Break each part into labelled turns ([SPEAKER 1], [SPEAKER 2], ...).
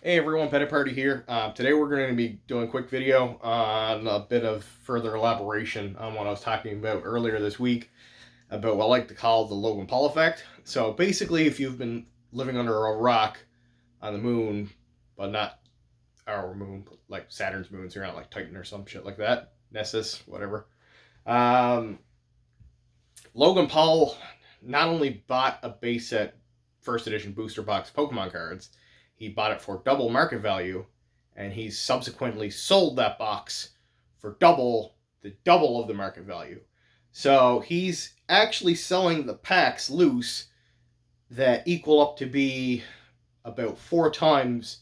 [SPEAKER 1] Hey everyone, Petty Party here. Today we're going to be doing a quick video on a bit of further elaboration on what I was talking about earlier this week about what I like to call the Logan Paul effect. So basically, if you've been living under a rock on the moon, but not our moon, like Saturn's moon, so you're not like Titan or some shit like that, Nessus, whatever. Um, Logan Paul not only bought a base set first edition booster box Pokemon cards, he bought it for double market value, and he's subsequently sold that box for double of the market value. So he's actually selling the packs loose that equal up to be about 4 times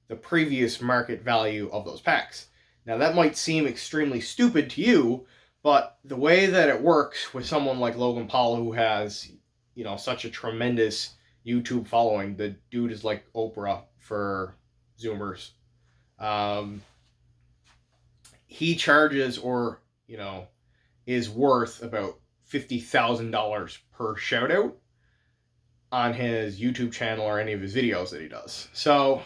[SPEAKER 1] the previous market value of those packs. Now that might seem extremely stupid to you, but the way that it works with someone like Logan Paul, who has, such a tremendous YouTube following, the dude is like Oprah for Zoomers. Um, he charges, or is worth about $50,000 per shout out on his YouTube channel or any of his videos that he does. So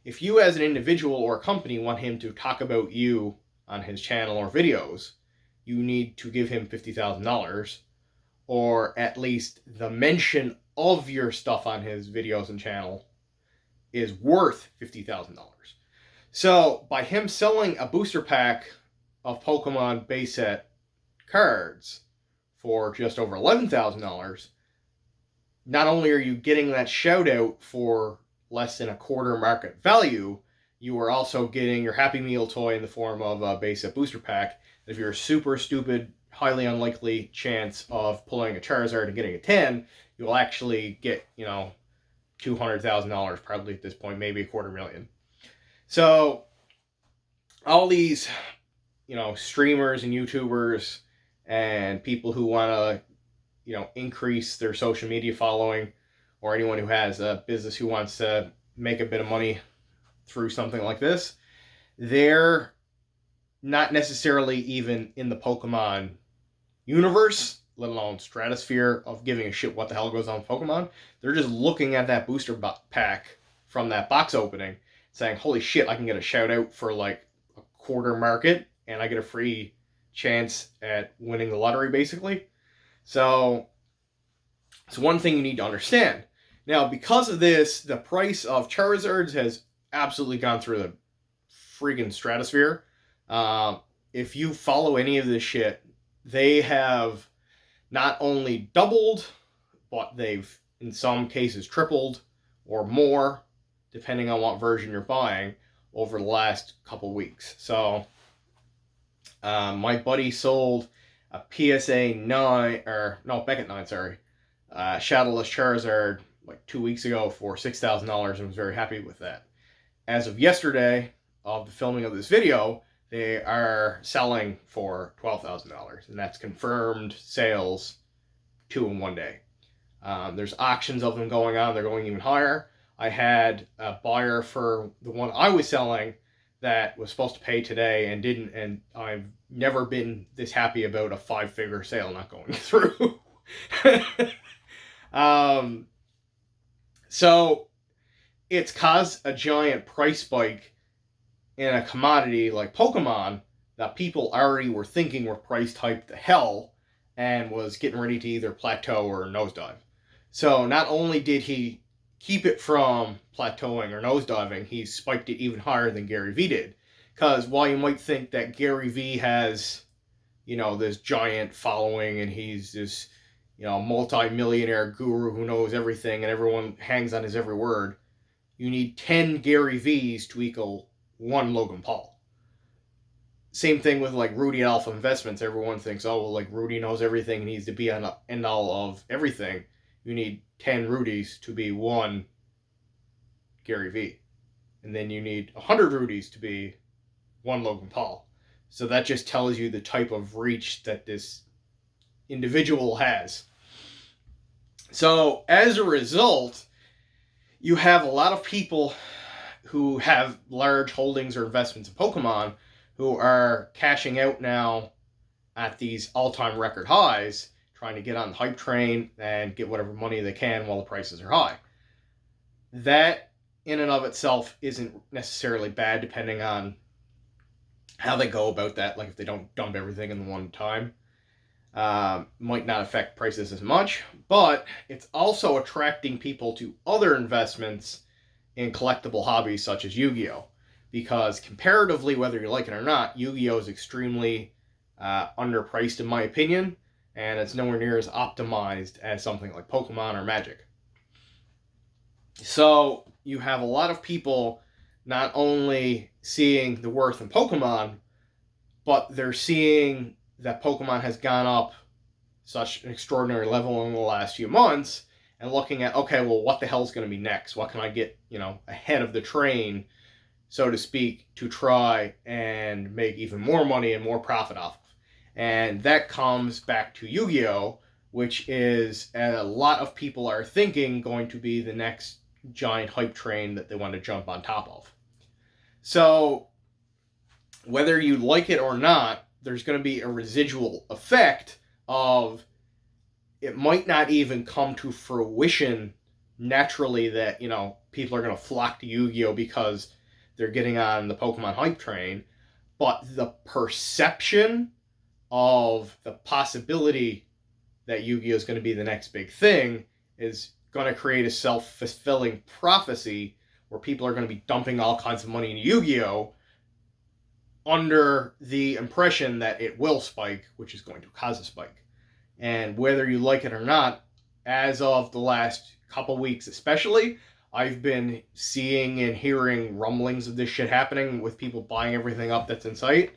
[SPEAKER 1] if you as an individual or company want him to talk about you on his channel or videos, you need to give him $50,000, or at least the mention of your stuff on his videos and channel is worth $50,000. So by him selling a booster pack of Pokemon base set cards for just over $11,000, not only are you getting that shout out for less than a quarter market value, you are also getting your Happy Meal toy in the form of a base set booster pack. If you're a super stupid, highly unlikely chance of pulling a Charizard and getting a 10, you'll actually get, $200,000 probably at this point, maybe $250,000. So all these, streamers and YouTubers and people who want to, increase their social media following, or anyone who has a business who wants to make a bit of money through something like this, they're not necessarily even in the Pokemon universe, let alone stratosphere of giving a shit what the hell goes on with Pokemon. They're just looking at that booster pack from that box opening, saying, holy shit, I can get a shout out for like a quarter market, and I get a free chance at winning the lottery, basically. So it's one thing you need to understand. Now, because of this, the price of Charizards has absolutely gone through the freaking stratosphere. If you follow any of this shit, they have not only doubled, but they've in some cases tripled or more, depending on what version you're buying, over the last couple weeks. So my buddy sold a PSA 9, or no, Beckett 9, sorry, Shadowless Charizard like 2 weeks ago for $6,000 and was very happy with that. As of yesterday of the filming of this video, they are selling for $12,000, and that's confirmed sales 2 in 1 day. There's auctions of them going on. They're going even higher. I had a buyer for the one I was selling that was supposed to pay today and didn't, and I've never been this happy about a 5-figure sale not going through. So it's caused a giant price spike in a commodity like Pokemon that people already were thinking were priced hyped to hell and was getting ready to either plateau or nosedive. So not only did he keep it from plateauing or nosediving, he spiked it even higher than Gary Vee did. Because while you might think that Gary Vee has, this giant following and he's this, multi-millionaire guru who knows everything and everyone hangs on his every word, you need 10 Gary V's to equal 1 Logan Paul. Same thing with like Rudy at Alpha Investments. Everyone thinks, oh, well, like Rudy knows everything and needs to be on the end all of everything. You need 10 Rudys to be 1 Gary Vee. And then you need 100 Rudys to be 1 Logan Paul. So that just tells you the type of reach that this individual has. So as a result, you have a lot of people who have large holdings or investments in Pokemon who are cashing out now at these all-time record highs, trying to get on the hype train and get whatever money they can while the prices are high. That in and of itself isn't necessarily bad, depending on how they go about that. Like if they don't dump everything in one time, might not affect prices as much. But it's also attracting people to other investments in collectible hobbies such as Yu-Gi-Oh! Because comparatively, whether you like it or not, Yu-Gi-Oh! Is extremely underpriced in my opinion, and it's nowhere near as optimized as something like Pokemon or Magic. So you have a lot of people not only seeing the worth in Pokemon, but they're seeing that Pokemon has gone up such an extraordinary level in the last few months, and looking at, okay, well, what the hell's going to be next? What can I get, ahead of the train, so to speak, to try and make even more money and more profit off of? And that comes back to Yu-Gi-Oh!, which is, a lot of people are thinking, going to be the next giant hype train that they want to jump on top of. So, whether you like it or not, there's going to be a residual effect of it might not even come to fruition naturally that, people are going to flock to Yu-Gi-Oh! Because they're getting on the Pokemon hype train, but the perception of the possibility that Yu-Gi-Oh! Is going to be the next big thing is going to create a self-fulfilling prophecy where people are going to be dumping all kinds of money into Yu-Gi-Oh! Under the impression that it will spike, which is going to cause a spike. And whether you like it or not, as of the last couple weeks especially, I've been seeing and hearing rumblings of this shit happening with people buying everything up that's in sight.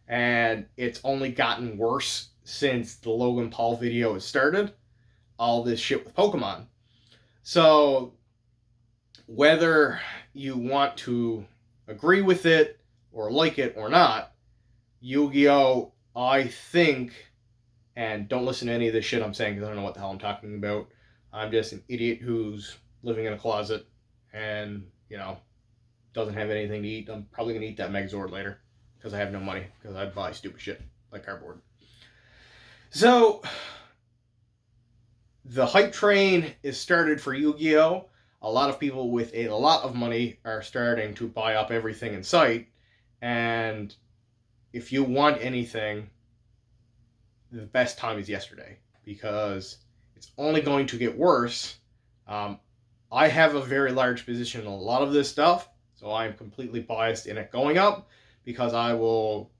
[SPEAKER 1] And it's only gotten worse since the Logan Paul video has started. All this shit with Pokemon. So, whether you want to agree with it or like it or not, Yu-Gi-Oh!, I think, and don't listen to any of this shit I'm saying because I don't know what the hell I'm talking about. I'm just an idiot who's living in a closet and, doesn't have anything to eat. I'm probably going to eat that Megazord later because I have no money because I buy stupid shit like cardboard. So, the hype train is started for Yu-Gi-Oh! A lot of people with a lot of money are starting to buy up everything in sight. And if you want anything, the best time is yesterday because it's only going to get worse. I have a very large position in a lot of this stuff, so I'm completely biased in it going up because I will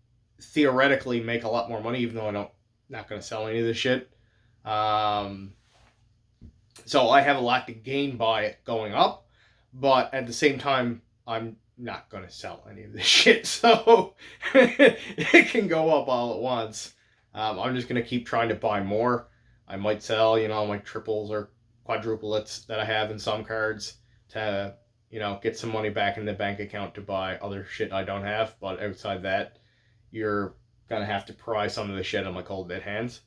[SPEAKER 1] theoretically make a lot more money, even though I'm not going to sell any of this shit. So I have a lot to gain by it going up, but at the same time, I'm not going to sell any of this shit, so it can go up all at once. I'm just going to keep trying to buy more. I might sell, my triples or quadruplets that I have in some cards to, get some money back in the bank account to buy other shit I don't have, but outside that, you're going to have to pry some of the shit on my cold dead hands.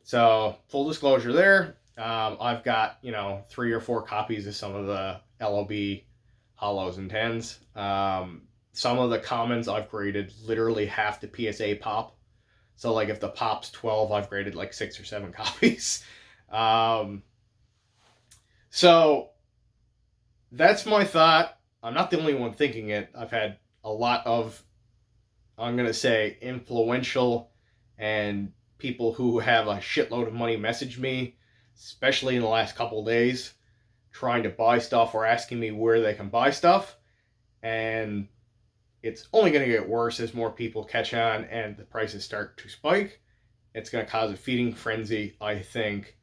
[SPEAKER 1] So, full disclosure there, I've got, 3 or 4 copies of some of the LOB hollows and 10s. Some of the commons I've graded literally half the PSA pop. So, like, if the pop's 12, I've graded like 6 or 7 copies. So, that's my thought. I'm not the only one thinking it. I've had a lot of, I'm going to say, influential and people who have a shitload of money message me, especially in the last couple of days, trying to buy stuff or asking me where they can buy stuff. And it's only going to get worse as more people catch on and the prices start to spike. It's going to cause a feeding frenzy, I think.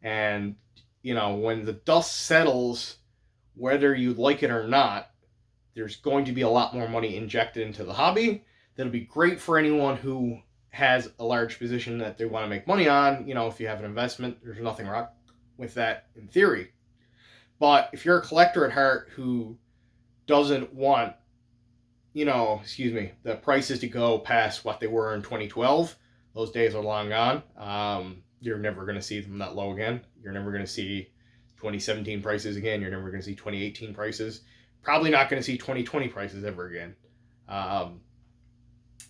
[SPEAKER 1] And, when the dust settles, whether you like it or not, there's going to be a lot more money injected into the hobby. That'll be great for anyone who has a large position that they want to make money on. If you have an investment, there's nothing wrong with that in theory. But if you're a collector at heart who doesn't want, the prices to go past what they were in 2012, those days are long gone. You're never going to see them that low again. You're never going to see 2017 prices again. You're never going to see 2018 prices. Probably not going to see 2020 prices ever again.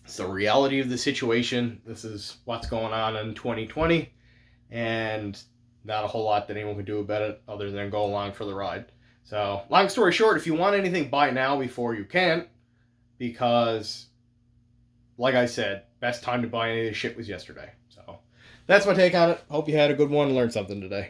[SPEAKER 1] It's the reality of the situation. This is what's going on in 2020, and not a whole lot that anyone can do about it other than go along for the ride. So, long story short, if you want anything, buy now before you can, because, like I said, best time to buy any of this shit was yesterday. So, that's my take on it. Hope you had a good one and learned something today.